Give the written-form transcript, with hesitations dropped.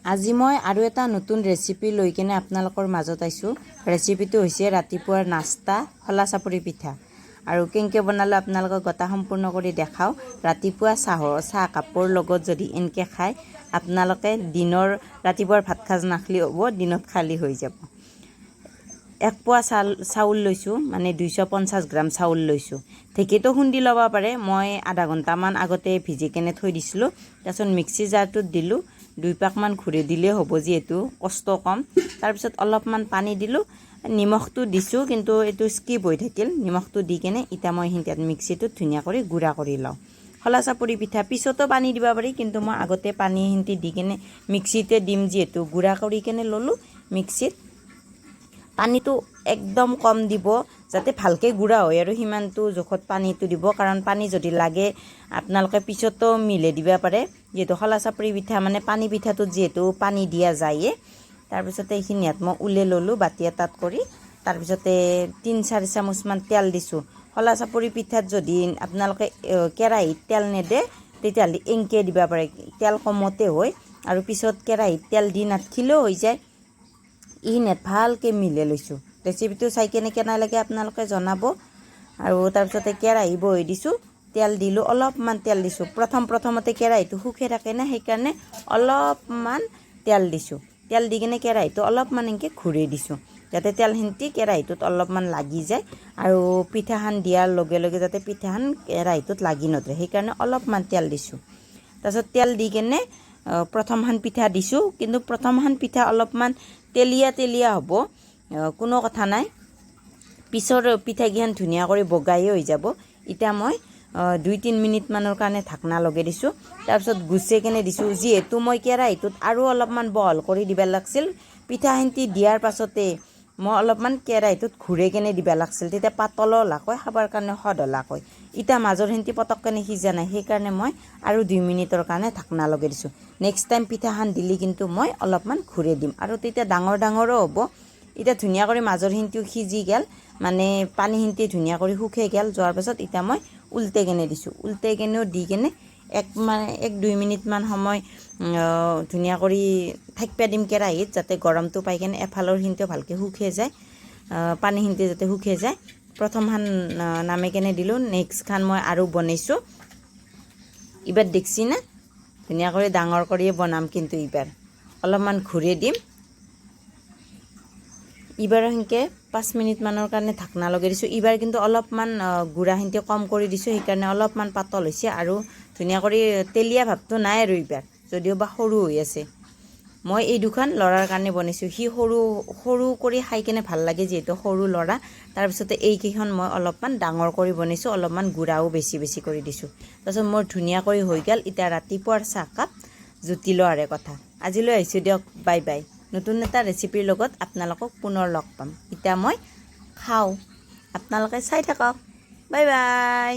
আজি মই আৰু এটা নতুন ৰেচিপি লৈ কিনে আপোনালোকৰ মাজত আইছোঁ। ৰেচিপিটো হৈছে ৰাতিপুৱাৰ নাস্তা খলা চাপৰি পিঠা। আৰু কেনেকৈ বনালোঁ আপোনালোকক গটা সম্পূৰ্ণ কৰি দেখাওঁ। ৰাতিপুৱা চাহ কাপৰ লগত যদি এনেকৈ খায় আপোনালোকে ৰাতিপুৱাৰ ভাত সাজ নাখালেও হ'ব, দিনত খালী হৈ যাব। 1 পোৱা চাউল লৈছোঁ, মানে 250 গ্ৰাম চাউল লৈছোঁ। ঢেঁকীতো খুন্দি ল'ব পাৰে, মই আধা ঘণ্টামান আগতে ভিজি কেনে থৈ দিছিলোঁ। তাৰপিছত মিক্সি জাৰটোত দিলোঁ, 2 পাকমান ঘূৰি দিলেই হ'ব, যিহেতু কষ্ট কম। তাৰপিছত অলপমান পানী দিলোঁ, নিমখটো দিছোঁ কিন্তু এইটো স্কিপ হৈ থাকিল। নিমখটো দি কেনে এতিয়া মই মিক্সিটোত ধুনীয়া কৰি গুড়া কৰি লওঁ। খলা চাপৰি পিঠা পিছতো পানী দিব পাৰি, কিন্তু মই আগতে পানী দি কেনে মিক্সিতে দিম, যিহেতু গুড়া কৰি কেনে ল'লোঁ মিক্সিত। পানীটো একদম কম দিব, যাতে ভালকৈ গুড়া হয় আৰু সিমানটো জোখত পানীটো দিব। কাৰণ পানী যদি লাগে আপোনালোকে পিছতো মিলাই দিব পাৰে, যিহেতু খলা চাপৰি পিঠা মানে পানী পিঠাটোত যিহেতু পানী দিয়া যায়ে। তাৰপিছতে এইখিনি মই উলিয়াই ল'লোঁ বাতি এটাত কৰি। তাৰপিছতে 3-4 চামুচমান তেল দিছোঁ। খলা চাপৰি পিঠাত যদি আপোনালোকে কেৰাহীত তেল নেদে তেতিয়াহ'লে এংকে দিব পাৰে, তেল কমতে হয়। আৰু পিছত কেৰাহীত তেল দি নাথাকিলেও হৈ যায়। এইখিনিত ভালকৈ মিলাই লৈছোঁ। ৰেচিপিটো চাই কেনে কেনে লাগে আপোনালোকে জনাব। আৰু তাৰপিছতে কেৰাহী বহাই দিছোঁ, তেল দিলোঁ, অলপমান তেল দিছোঁ। প্ৰথমতে কেৰাহীটো শুকাই থাকে না, সেইকাৰণে অলপমান তেল দিছোঁ। তেল দি কিনে কেৰাহীটো অলপমান এনেকৈ ঘূৰাই দিছোঁ, যাতে তেলখিনি কেৰাহীটোত অলপমান লাগি যায়। আৰু পিঠাখন দিয়াৰ লগে লগে যাতে পিঠাখন কেৰাহীটোত লাগি নধৰে, সেইকাৰণে অলপমান তেল দিছোঁ। তাৰপিছত তেল দি কেনে প্ৰথমখন পিঠা দিছোঁ, কিন্তু প্ৰথমখন পিঠা অলপমান তেলীয়া হ'ব, কোনো কথা নাই। পিছৰ পিঠাকেইখন ধুনীয়া কৰি বগাই হৈ যাব। এতিয়া মই 2-3 মিনিটমানৰ কাৰণে ঢাকনা লগাই দিছোঁ। তাৰপিছত গুচাই কেনে দিছোঁ, যিহেতু মই কেৰাহীটোত আৰু অলপমান বহল কৰি দিব লাগিছিল। পিঠাখিনি দিয়াৰ পাছতে মই অলপমান কেৰাহীটোত ঘূৰাই কেনে দিব লাগিছিল, তেতিয়া পাতলো লাকৈ খাবৰ কাৰণে সদ লাকৈ। এতিয়া মাজৰখিনি পটককৈ সিজা নাই, সেইকাৰণে মই আৰু 2 মিনিটৰ কাৰণে ঢাকনা লগাই দিছোঁ। নেক্সট টাইম পিঠাখন দিলে কিন্তু মই অলপমান ঘূৰাই দিম, আৰু তেতিয়া ডাঙৰো হ'ব। এতিয়া ধুনীয়া কৰি মাজৰখিনিও সিজি গ'ল, মানে পানীখিনি ধুনীয়া কৰি শুকাই গ'ল। যোৱাৰ পাছত এতিয়া মই উল্টাই কেনে দিছোঁ। উল্টাই কেনেও দি কেনে 1-2 মিনিটমান সময় ধুনীয়া কৰি থাকিব দিম কেৰাহীত, যাতে গৰমটো পাই কেনে এফালৰ খিনিও ভালকৈ শুকাই যায়, পানীখিনি যাতে শুকাই যায়। প্ৰথমখন নামে কেনে দিলোঁ, নেক্সটখন মই আৰু বনাইছোঁ। এইবাৰ দেখছি না, ধুনীয়া কৰি ডাঙৰ কৰিয়ে বনাম, কিন্তু এইবাৰ অলপমান ঘূৰাই দিম। এইবাৰ সেনেকৈ 5 মিনিটমানৰ কাৰণে ঢাকনা লগাই দিছোঁ। এইবাৰ কিন্তু অলপমান গুড়াখিনি কম কৰি দিছোঁ, সেইকাৰণে অলপমান পাতল হৈছে আৰু ধুনীয়া কৰি তেলীয়া ভাৱটো নাই আৰু এইবাৰ, যদিও বা সৰু হৈ আছে। মই এই দুখন ল'ৰাৰ কাৰণে বনাইছোঁ, সি সৰু কৰি খাই কেনে ভাল লাগে, যিহেতু সৰু ল'ৰা। তাৰপিছতে এইকেইখন মই অলপমান ডাঙৰ কৰি বনাইছোঁ, অলপমান গুড়াও বেছি কৰি দিছোঁ। তাৰপিছত মোৰ ধুনীয়া কৰি হৈ গ'ল। এতিয়া ৰাতিপুৱাৰ চাহকাপ জুতি লোৱাৰে কথা। আজিলৈ আহিছোঁ দিয়ক, বাই বাই। নতুন এটা ৰেচিপিৰ লগত আপোনালোকক পুনৰ লগ পাম। এতিয়া মই খাওঁ, আপোনালোকে চাই থাকক। Bye bye.